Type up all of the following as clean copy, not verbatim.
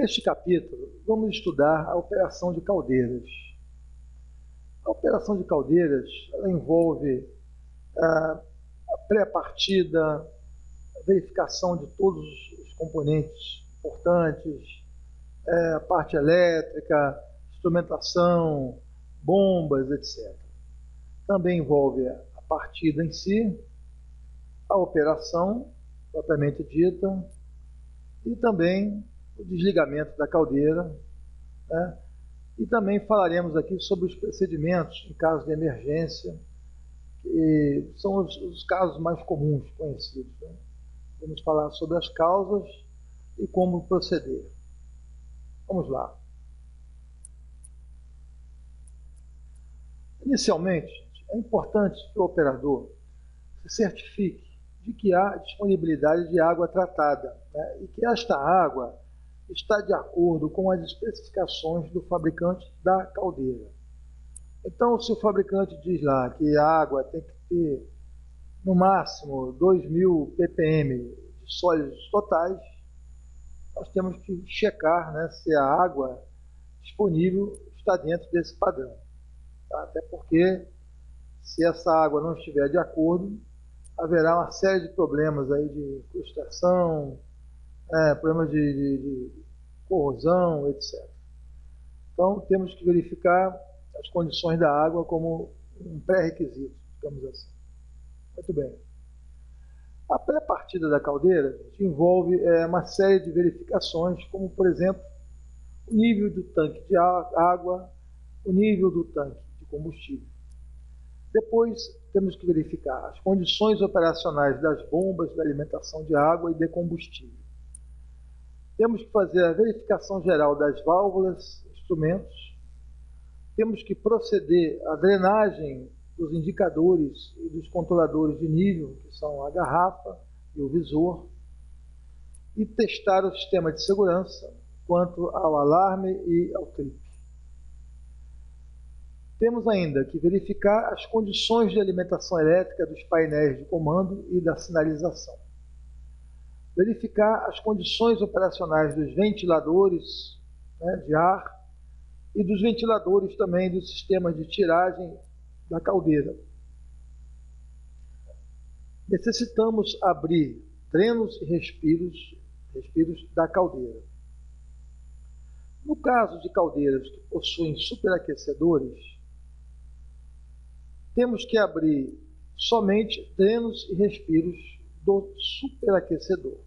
Neste capítulo, vamos estudar a operação de caldeiras. A operação de caldeiras ela envolve a pré-partida, a verificação de todos os componentes importantes, a parte elétrica, instrumentação, bombas, etc. Também envolve a partida em si, a operação propriamente dita e também o desligamento da caldeira, né? E também falaremos aqui sobre os procedimentos em caso de emergência, que são os casos mais comuns conhecidos, né? Vamos falar sobre as causas e como proceder. Vamos lá. Inicialmente, é importante que o operador se certifique de que há disponibilidade de água tratada, né? E que esta água está de acordo com as especificações do fabricante da caldeira. Então, se o fabricante diz lá que a água tem que ter, no máximo, 2.000 ppm de sólidos totais, nós temos que checar, né, se a água disponível está dentro desse padrão. Tá? Até porque, se essa água não estiver de acordo, haverá uma série de problemas aí de incrustação, problemas de corrosão, etc. Então, temos que verificar as condições da água como um pré-requisito, digamos assim. Muito bem. A pré-partida da caldeira envolve uma série de verificações, como, por exemplo, o nível do tanque de água, o nível do tanque de combustível. Depois, temos que verificar as condições operacionais das bombas da alimentação de água e de combustível. Temos que fazer a verificação geral das válvulas, instrumentos. Temos que proceder à drenagem dos indicadores e dos controladores de nível, que são a garrafa e o visor. E testar o sistema de segurança quanto ao alarme e ao trip. Temos ainda que verificar as condições de alimentação elétrica dos painéis de comando e da sinalização. Verificar as condições operacionais dos ventiladores, né, de ar e dos ventiladores também do sistema de tiragem da caldeira. Necessitamos abrir drenos e respiros da caldeira. No caso de caldeiras que possuem superaquecedores, temos que abrir somente drenos e respiros do superaquecedor.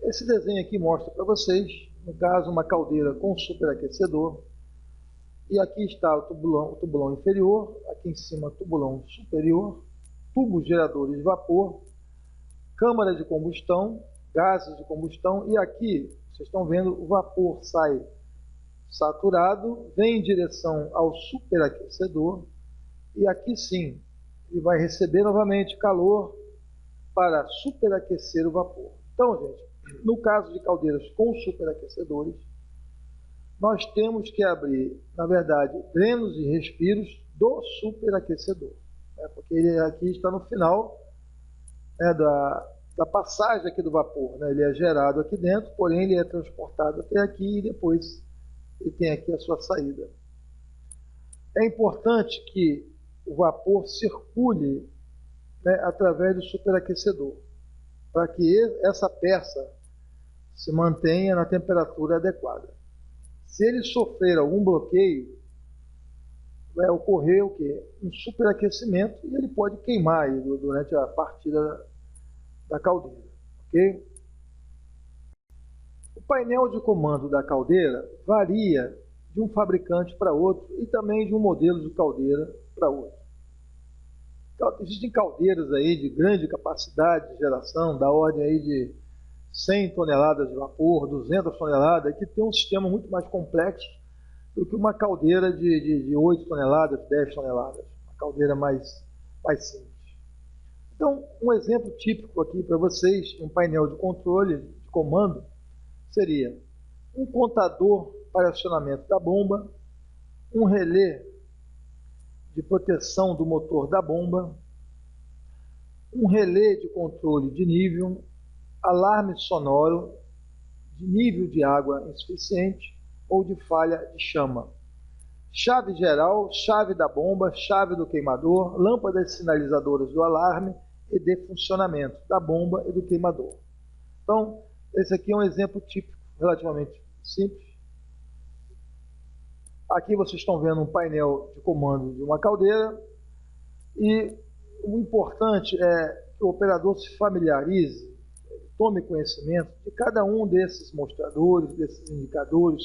Esse desenho aqui mostra para vocês, no caso, uma caldeira com superaquecedor. E aqui está o tubulão inferior, aqui em cima o tubulão superior, tubos geradores de vapor, câmara de combustão, gases de combustão, e aqui, vocês estão vendo, o vapor sai saturado, vem em direção ao superaquecedor, e aqui sim, ele vai receber novamente calor para superaquecer o vapor. Então, gente, no caso de caldeiras com superaquecedores, nós temos que abrir, na verdade, drenos e respiros do superaquecedor, né? Porque ele aqui está no final, né, da passagem aqui do vapor, né? Ele é gerado aqui dentro, porém ele é transportado até aqui e depois ele tem aqui a sua saída. É importante que o vapor circule, né, através do superaquecedor, para que essa peça se mantenha na temperatura adequada. Se ele sofrer algum bloqueio, vai ocorrer o quê? Um superaquecimento e ele pode queimar aí durante a partida da caldeira, ok? O painel de comando da caldeira varia de um fabricante para outro e também de um modelo de caldeira para outro. Existem caldeiras aí de grande capacidade de geração, da ordem aí de 100 toneladas de vapor, 200 toneladas, que tem um sistema muito mais complexo do que uma caldeira de 8 toneladas, 10 toneladas, uma caldeira mais simples. Então, um exemplo típico aqui para vocês, um painel de controle, de comando, seria um contador para acionamento da bomba, um relé de proteção do motor da bomba, um relé de controle de nível, alarme sonoro, de nível de água insuficiente ou de falha de chama. Chave geral, chave da bomba, chave do queimador, lâmpadas sinalizadoras do alarme e de funcionamento da bomba e do queimador. Então, esse aqui é um exemplo típico, relativamente simples. Aqui vocês estão vendo um painel de comando de uma caldeira e o importante é que o operador se familiarize, tome conhecimento de cada um desses mostradores, desses indicadores,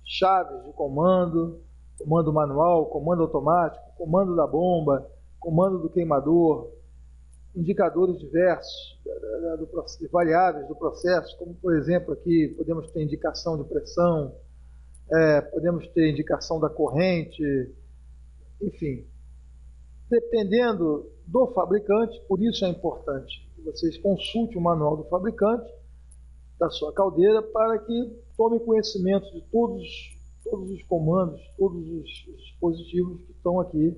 chaves de comando, comando manual, comando automático, comando da bomba, comando do queimador, indicadores diversos, de variáveis do processo, como por exemplo aqui podemos ter indicação de pressão, podemos ter indicação da corrente, enfim. Dependendo do fabricante, por isso é importante que vocês consultem o manual do fabricante da sua caldeira para que tome conhecimento de todos os comandos, todos os dispositivos que estão aqui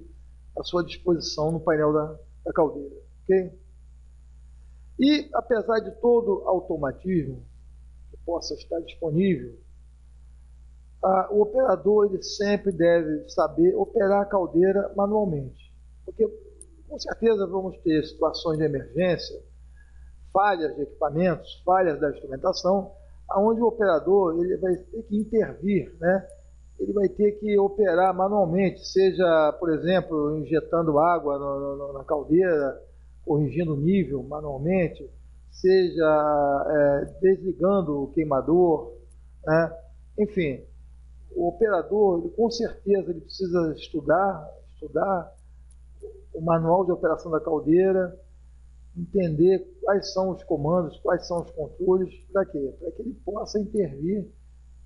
à sua disposição no painel da caldeira. Okay? E, apesar de todo automatismo que possa estar disponível, o operador ele sempre deve saber operar a caldeira manualmente. Porque, com certeza, vamos ter situações de emergência, falhas de equipamentos, falhas da instrumentação, onde o operador ele vai ter que intervir, né? Ele vai ter que operar manualmente, seja, por exemplo, injetando água na caldeira, corrigindo o nível manualmente, seja desligando o queimador, né? Enfim, o operador, ele, com certeza, ele precisa estudar o manual de operação da caldeira, entender quais são os comandos, quais são os controles, para quê? Para que ele possa intervir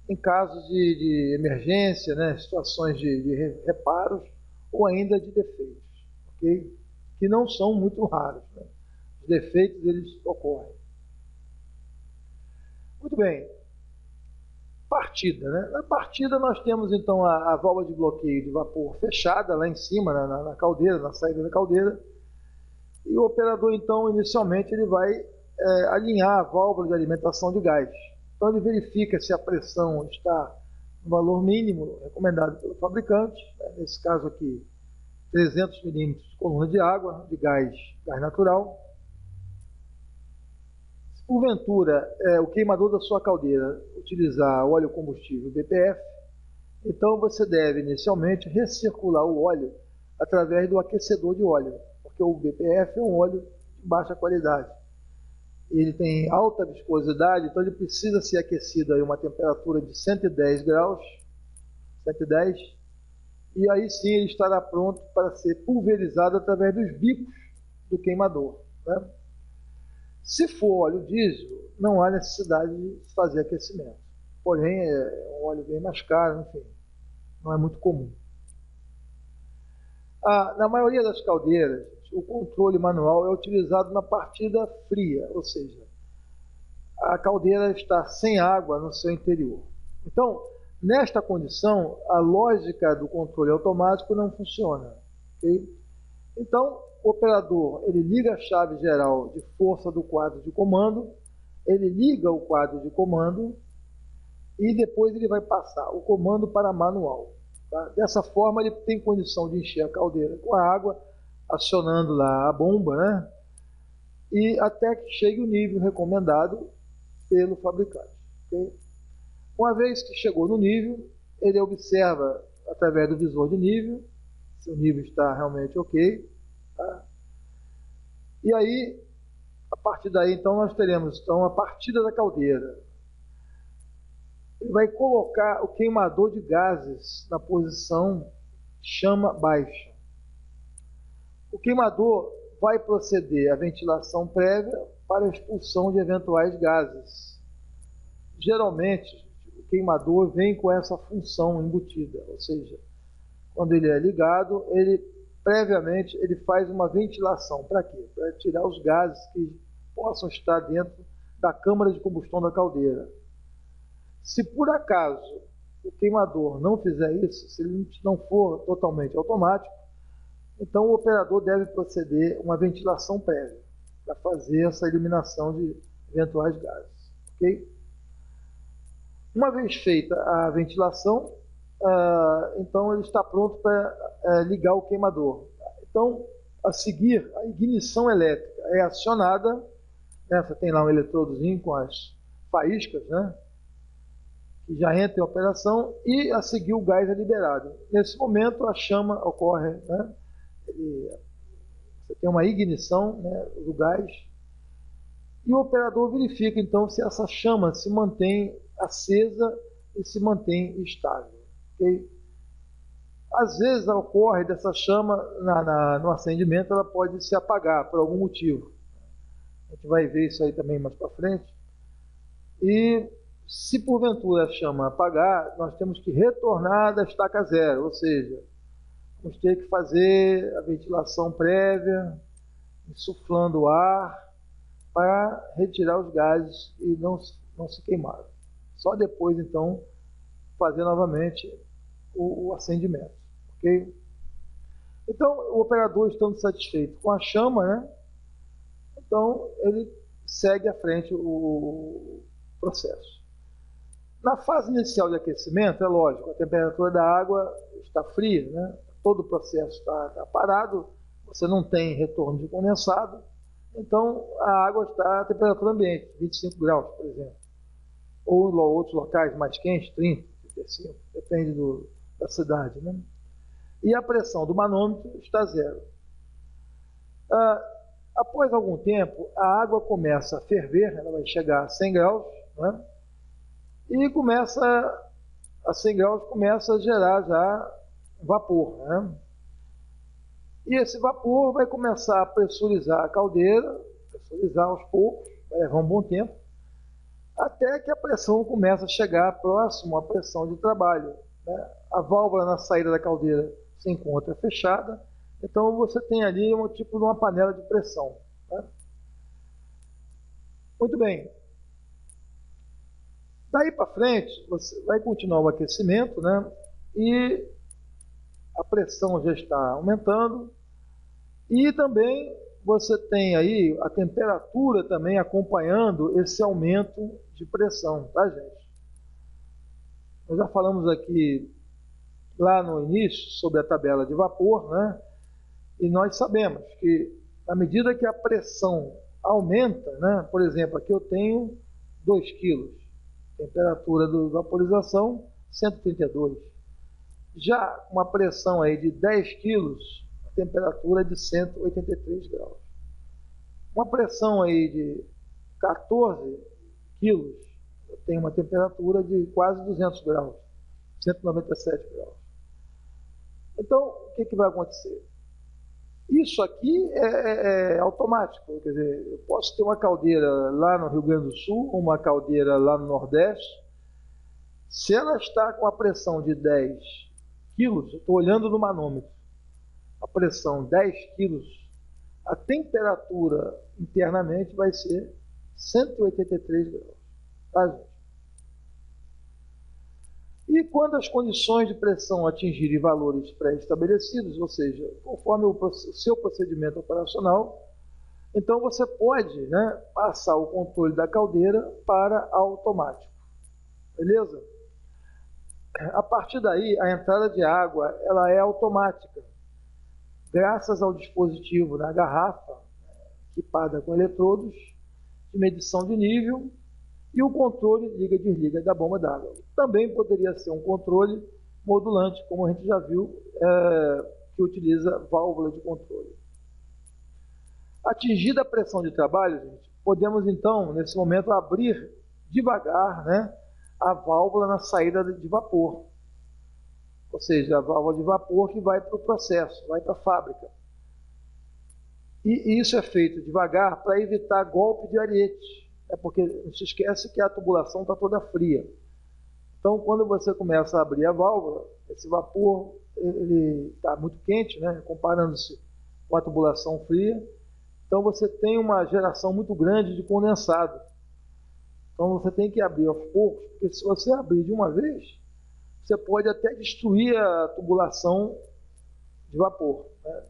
em casos de emergência, né? Situações de reparos ou ainda de defeitos, okay? Que não são muito raros, né? Os defeitos eles ocorrem. Muito bem. Partida, né? Na partida nós temos então a válvula de bloqueio de vapor fechada lá em cima, na caldeira, na saída da caldeira, e o operador então inicialmente ele vai alinhar a válvula de alimentação de gás. Então ele verifica se a pressão está no valor mínimo recomendado pelo fabricante, né? Nesse caso aqui 300 milímetros de coluna de água, de gás natural. Porventura, o queimador da sua caldeira utilizar óleo combustível BPF, então você deve inicialmente recircular o óleo através do aquecedor de óleo, porque o BPF é um óleo de baixa qualidade. Ele tem alta viscosidade, então ele precisa ser aquecido a uma temperatura de 110 graus, 110, e aí sim ele estará pronto para ser pulverizado através dos bicos do queimador, né? Se for óleo diesel, não há necessidade de fazer aquecimento. Porém, é um óleo bem mais caro, enfim, não é muito comum. Na maioria das caldeiras, o controle manual é utilizado na partida fria, ou seja, a caldeira está sem água no seu interior. Então, nesta condição, a lógica do controle automático não funciona. Okay? Então, o operador ele liga a chave geral de força do quadro de comando, ele liga o quadro de comando e depois ele vai passar o comando para manual. Tá? Dessa forma ele tem condição de encher a caldeira com a água, acionando lá a bomba, né? E até que chegue o nível recomendado pelo fabricante. Okay? Uma vez que chegou no nível, ele observa através do visor de nível se o nível está realmente ok. Tá? E aí, a partir daí, então, nós teremos a partida da caldeira. Ele vai colocar o queimador de gases na posição chama baixa. O queimador vai proceder à ventilação prévia para a expulsão de eventuais gases. Geralmente, o queimador vem com essa função embutida, ou seja, quando ele é ligado, previamente ele faz uma ventilação. Para quê? Para tirar os gases que possam estar dentro da câmara de combustão da caldeira. Se por acaso o queimador não fizer isso, se ele não for totalmente automático, então o operador deve proceder a uma ventilação prévia para fazer essa eliminação de eventuais gases. Ok? Uma vez feita a ventilação, então ele está pronto para ligar o queimador. Então, a seguir, a ignição elétrica é acionada, né? Você tem lá um eletrodozinho com as faíscas, né? Que já entra em operação, e a seguir o gás é liberado. Nesse momento, a chama ocorre, né? Você tem uma ignição, né, do gás, e o operador verifica, então, se essa chama se mantém acesa e se mantém estável. Okay? Às vezes ocorre dessa chama no acendimento, ela pode se apagar por algum motivo. A gente vai ver isso aí também mais para frente. E se porventura a chama apagar, nós temos que retornar da estaca zero, ou seja, vamos ter que fazer a ventilação prévia, insuflando o ar, para retirar os gases e não se queimar. Só depois, então, fazer novamente o acendimento. Ok? Então, o operador estando satisfeito com a chama, né? Então, ele segue à frente o processo. Na fase inicial de aquecimento, é lógico, a temperatura da água está fria, né? Todo o processo está parado, você não tem retorno de condensado, então a água está à temperatura ambiente, 25 graus, por exemplo. Ou em outros locais mais quentes, 30, 35, depende da cidade, né? E a pressão do manômetro está zero. Após algum tempo, a água começa a ferver, ela vai chegar a 100 graus, né? E a 100 graus começa a gerar já vapor, né? E esse vapor vai começar a pressurizar a caldeira, pressurizar aos poucos, vai levar um bom tempo, até que a pressão começa a chegar próximo à pressão de trabalho, né? A válvula na saída da caldeira se encontra fechada, então você tem ali um tipo de uma panela de pressão, né? Muito bem. Daí para frente, você vai continuar o aquecimento, né? E a pressão já está aumentando, e também você tem aí a temperatura também acompanhando esse aumento de pressão, tá, gente? Nós já falamos aqui lá no início sobre a tabela de vapor, né? E nós sabemos que à medida que a pressão aumenta, né? Por exemplo, aqui eu tenho 2 quilos, temperatura de vaporização 132. Já uma pressão aí de 10 quilos, a temperatura é de 183 graus. Uma pressão aí de 14 quilos, eu tenho uma temperatura de quase 200 graus, 197 graus. Então, o que vai acontecer? Isso aqui é automático, quer dizer, eu posso ter uma caldeira lá no Rio Grande do Sul, uma caldeira lá no Nordeste. Se ela está com a pressão de 10 quilos, eu estou olhando no manômetro, a pressão 10 quilos, a temperatura internamente vai ser 183 graus. Tá, gente? E quando as condições de pressão atingirem valores pré-estabelecidos, ou seja, conforme o seu procedimento operacional, então você pode, né, passar o controle da caldeira para automático. Beleza? A partir daí, a entrada de água ela é automática, graças ao dispositivo na garrafa, equipada com eletrodos de medição de nível, e o controle liga e desliga da bomba d'água. Também poderia ser um controle modulante, como a gente já viu, que utiliza válvula de controle. Atingida a pressão de trabalho, gente, podemos então, nesse momento, abrir devagar, né, a válvula na saída de vapor. Ou seja, a válvula de vapor que vai para o processo, vai para a fábrica. E isso é feito devagar para evitar golpe de ariete. Porque não se esquece que a tubulação está toda fria. Então, quando você começa a abrir a válvula, esse vapor está muito quente, né, comparando-se com a tubulação fria. Então, você tem uma geração muito grande de condensado. Então, você tem que abrir aos poucos, porque se você abrir de uma vez, você pode até destruir a tubulação de vapor, né,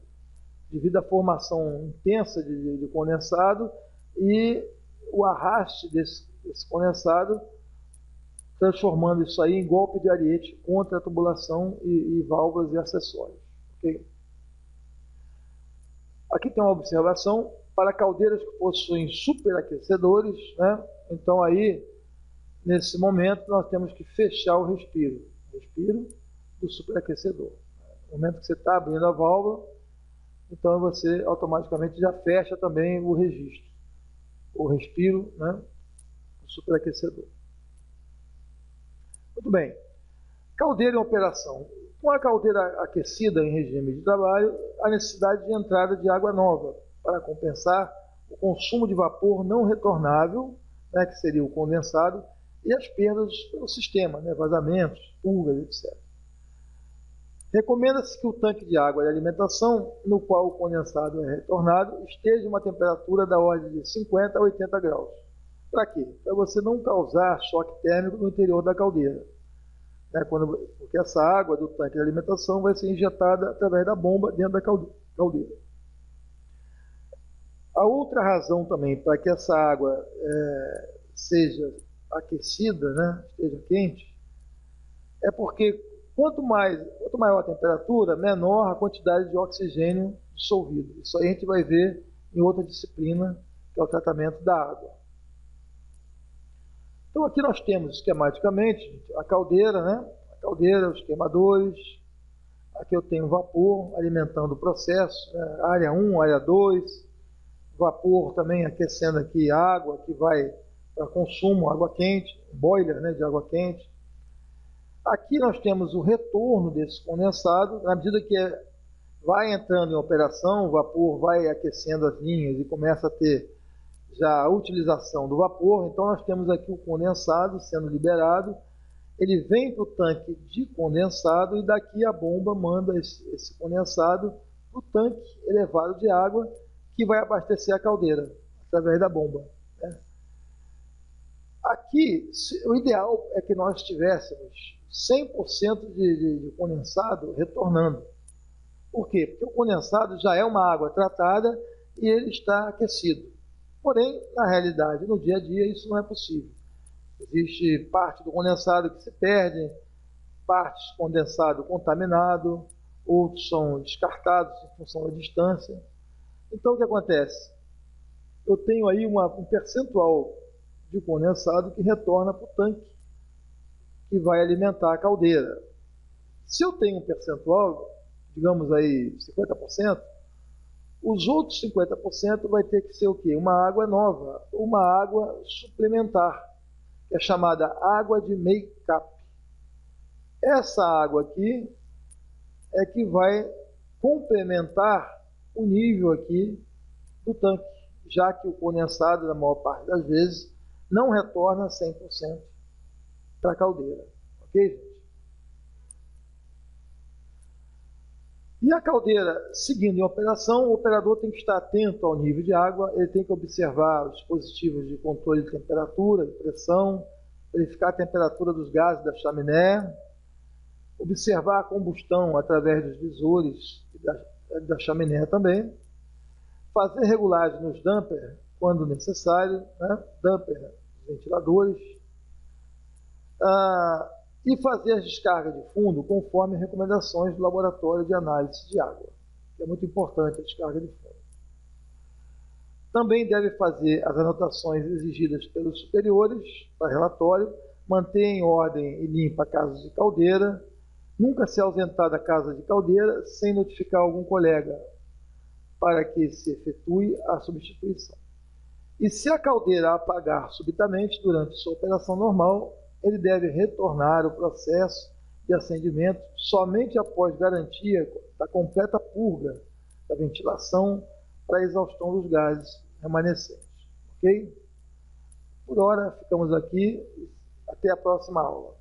devido à formação intensa de condensado e o arraste desse condensado transformando isso aí em golpe de ariete contra a tubulação e válvulas e acessórios. Okay? Aqui tem uma observação para caldeiras que possuem superaquecedores, né? Então aí, nesse momento, nós temos que fechar o respiro do superaquecedor. No momento que você está abrindo a válvula, então você automaticamente já fecha também o registro, o respiro, né, do superaquecedor. Muito bem. Caldeira em operação. Com a caldeira aquecida em regime de trabalho, há necessidade de entrada de água nova para compensar o consumo de vapor não retornável, né, que seria o condensado, e as perdas pelo sistema, né, vazamentos, fugas, etc. Recomenda-se que o tanque de água de alimentação, no qual o condensado é retornado, esteja em uma temperatura da ordem de 50 a 80 graus. Para quê? Para você não causar choque térmico no interior da caldeira. Né, porque essa água do tanque de alimentação vai ser injetada através da bomba dentro da caldeira. A outra razão também para que essa água seja aquecida, né, esteja quente, é porque quanto maior a temperatura, menor a quantidade de oxigênio dissolvido. Isso aí a gente vai ver em outra disciplina, que é o tratamento da água. Então aqui nós temos esquematicamente a caldeira, né? A caldeira, os queimadores. Aqui eu tenho vapor alimentando o processo, né? Área 1, área 2. Vapor também aquecendo aqui água, que vai para consumo, água quente, boiler, né, de água quente. Aqui nós temos o retorno desse condensado, na medida que vai entrando em operação, o vapor vai aquecendo as linhas e começa a ter já a utilização do vapor. Então nós temos aqui o condensado sendo liberado, ele vem para o tanque de condensado e daqui a bomba manda esse condensado para o tanque elevado de água que vai abastecer a caldeira através da bomba. Né? Aqui, o ideal é que nós tivéssemos 100% de condensado retornando. Por quê? Porque o condensado já é uma água tratada e ele está aquecido. Porém, na realidade, no dia a dia, isso não é possível. Existe parte do condensado que se perde, partes condensado contaminado, outros são descartados em função da distância. Então, o que acontece? Eu tenho aí um percentual de condensado que retorna para o tanque, que vai alimentar a caldeira. Se eu tenho um percentual, digamos aí 50%, os outros 50% vai ter que ser o quê? Uma água nova, uma água suplementar, que é chamada água de make-up. Essa água aqui é que vai complementar o nível aqui do tanque, já que o condensado, na maior parte das vezes, não retorna 100% para a caldeira. Ok, gente? E a caldeira, seguindo em operação, o operador tem que estar atento ao nível de água, ele tem que observar os dispositivos de controle de temperatura, de pressão, verificar a temperatura dos gases da chaminé, observar a combustão através dos visores da chaminé também, fazer regulagem nos dampers quando necessário, né? Damper, ventiladores, e fazer as descargas de fundo conforme recomendações do laboratório de análise de água. É muito importante a descarga de fundo. Também deve fazer as anotações exigidas pelos superiores para relatório, manter em ordem e limpa a casa de caldeira, nunca se ausentar da casa de caldeira sem notificar algum colega para que se efetue a substituição. E se a caldeira apagar subitamente durante sua operação normal, ele deve retornar o processo de acendimento somente após garantia da completa purga da ventilação para a exaustão dos gases remanescentes. Ok? Por hora, ficamos aqui. Até a próxima aula.